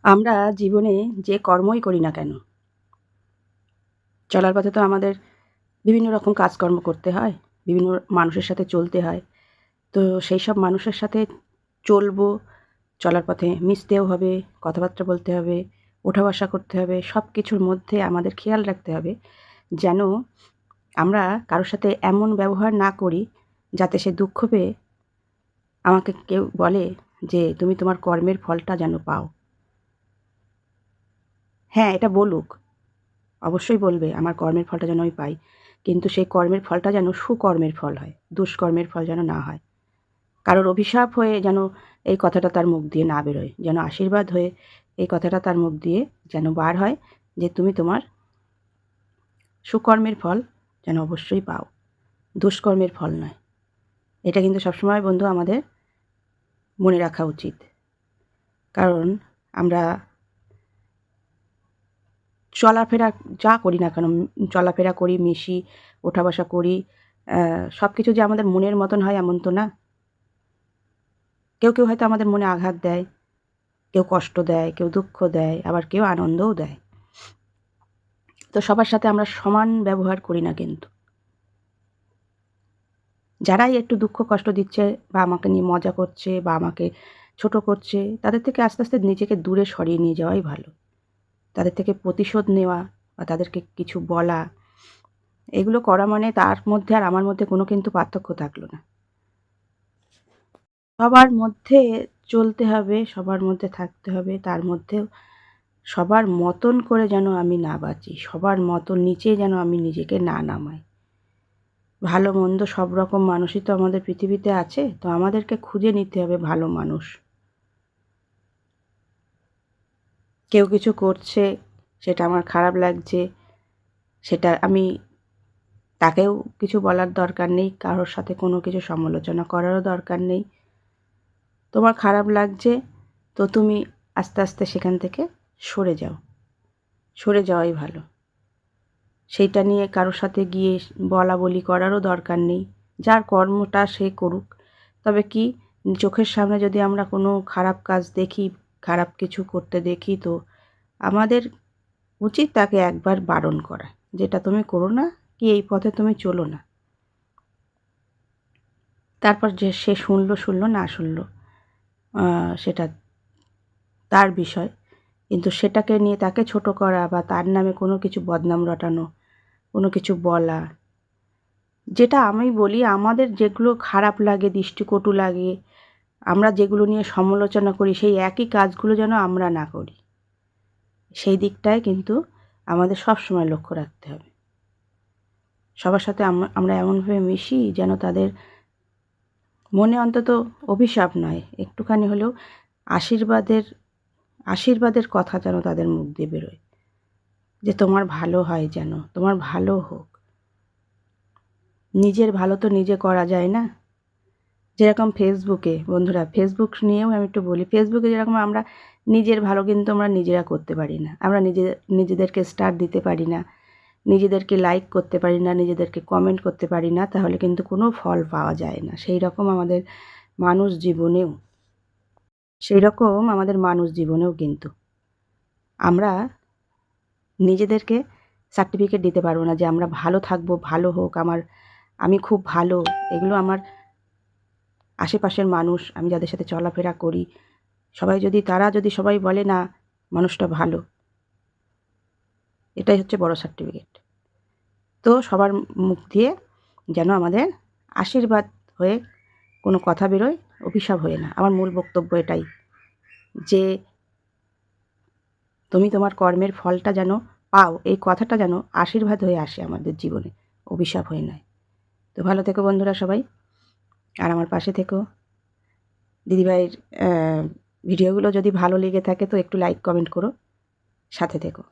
আমরা জীবনে যে কর্মই করি না কেন, চলার পথে তো আমাদের বিভিন্ন রকম কাজকর্ম করতে হয়, বিভিন্ন মানুষের সাথে চলতে হয়। তো সেই সব মানুষের সাথে চলবো, চলার পথে মিশতেও হবে, কথাবার্তা বলতে হবে, ওঠা বসা করতে হবে। সব কিছুর মধ্যে আমাদের খেয়াল রাখতে হবে যেন আমরা কারোর সাথে এমন ব্যবহার না করি যাতে সে দুঃখ পেয়ে আমাকে কেউ বলে যে, "তুমি তোমার কর্মের ফলটা যেন পাও।" হ্যাঁ, এটা বলুক। অবশ্যই বলবে আমার কর্মের ফলটা যেন আমি পাই। কিন্তু সেই কর্মের ফলটা যেন সুকর্মের ফল হয়। দুষ্কর্মের ফল যেন না হয়। কারোর অভিশাপ হয়ে যেন এই কথাটা তার মুখ দিয়ে না বেরোয়। যেন আশীর্বাদ হয়ে এই কথাটা তার মুখ দিয়ে যেন বার হয় যে, "তুমি তোমার সুকর্মের ফল যেন অবশ্যই পাও। দুষ্কর্মের ফল নয়।" এটা কিন্তু সবসময় বন্ধু আমাদের মনে রাখা উচিত। কারণ আমরা চলাফেরা যা করি না কেন, চলাফেরা করি, মিশি, ওঠা বসা করি, সবকিছু যে আমাদের মনের মতন হয় এমন তো না। কেউ হয়তো আমাদের মনে আঘাত দেয়, কেউ কষ্ট দেয়, কেউ দুঃখ দেয়, আবার কেউ আনন্দও দেয়। তো সবার সাথে আমরা সমান ব্যবহার করি না কিন্তু। যারাই একটু দুঃখ কষ্ট দিচ্ছে বা আমাকে নিয়ে মজা করছে বা আমাকে ছোট করছে, তাদের থেকে আস্তে, আস্তে নিজেকে দূরে সরিয়ে নিয়ে যাওয়াই ভালো। তাদের থেকে প্রতিশোধ নেওয়া বা তাদেরকে কিছু বলা, এগুলো করা মানে তার মধ্যে আর আমার মধ্যে কোনো কিন্তু পার্থক্য থাকলো না। সবার মধ্যে চলতে হবে, সবার মধ্যে থাকতে হবে, তার মধ্যেও সবার মতন করে যেন আমি না বাঁচি, সবার মতো নিচে যেন আমি নিজেকে না নামাই। ভালো মন্দ সব রকম মানুষই তো আমাদের পৃথিবীতে আছে, তো আমাদেরকে খুঁজে নিতে হবে ভালো মানুষ। কেউ কিছু করছে, সেটা আমার খারাপ লাগছে, সেটা আমি তাকেও কিছু বলার দরকার নেই, কারোর সাথে কোনো কিছু সমালোচনা করারও দরকার নেই। তোমার খারাপ লাগছে, তো তুমি আস্তে, আস্তে সেখান থেকে সরে যাও। সরে যাওয়াই ভালো। সেইটা নিয়ে কারোর সাথে গিয়ে বলাবলি করারও দরকার নেই। যার কর্মটা সে করুক। তবে কি চোখের সামনে যদি আমরা কোনো খারাপ কাজ দেখি, খারাপ কিছু করতে দেখি তো আমাদের উচিত তাকে একবার বারণ করা। যে এটা তুমি করো না, কি এই পথে তুমি চলো না। তারপর যে সে শুনল না শুনল সেটা তার বিষয়। কিন্তু সেটাকে নিয়ে তাকে ছোট করা বা তার নামে কোনো কিছু বদনাম রটানো, কোনো কিছু বলা, যেটা আমি বলি আমাদের যেগুলো খারাপ লাগে, দৃষ্টিকটু লাগে, আমরা যেগুলো নিয়ে সমালোচনা করি সেই একই কাজগুলো যেন আমরা না করি। সেই দিকটায় কিন্তু আমাদের সবসময় লক্ষ্য রাখতে হবে। সবার সাথে আমরা এমনভাবে মিশি যেন তাদের মনে অন্তত অভিশাপ নয়, একটুখানি হলেও আশীর্বাদের আশীর্বাদের কথা যেন তাদের মুখ দিয়ে বেরোয়। যে তোমার ভালো হয় যেন, তোমার ভালো হোক। নিজের ভালো তো নিজে করা যায় না? যেরকম ফেসবুকে বন্ধুরা, ফেসবুক নিয়েও আমি একটু বলি। ফেসবুকে যেরকম আমরা নিজের ভালো কিন্তু আমরা নিজেরা করতে পারি না। আমরা নিজেদেরকে স্টার দিতে পারি না, নিজেদেরকে লাইক করতে পারি না, নিজেদেরকে কমেন্ট করতে পারি না, তাহলে কিন্তু কোনো ফল পাওয়া যায় না। সেইরকম আমাদের মানুষ জীবনেও সেইরকম আমাদের মানুষ জীবনেও কিন্তু আমরা নিজেদেরকে সার্টিফিকেট দিতে পারবো না যে আমরা ভালো থাকবো, ভালো হোক, আমি খুব ভালো। এগুলো আমার আশেপাশের মানুষ, আমি যাদের সাথে চলাফেরা করি, তারা যদি সবাই বলে না মানুষটা ভালো, এটাই হচ্ছে বড় সার্টিফিকেট। তো সবার মুখ দিয়ে যেন আমাদের আশীর্বাদ হয়ে কোনো কথা বেরোয়, অভিশাপ হয়ে না। আমার মূল বক্তব্য এটাই যে তুমি তোমার কর্মের ফলটা যেন পাও, এই কথাটা যেন আশীর্বাদ হয়ে আসে আমাদের জীবনে, অভিশাপ হয়ে নয়। তো ভালো থেকো বন্ধুরা সবাই, আর আমার পাশে থেকো। দিদিভাইয়ের ভিডিওগুলো যদি ভালো লেগে থাকে তো একটু লাইক কমেন্ট করো, সাথে থেকো।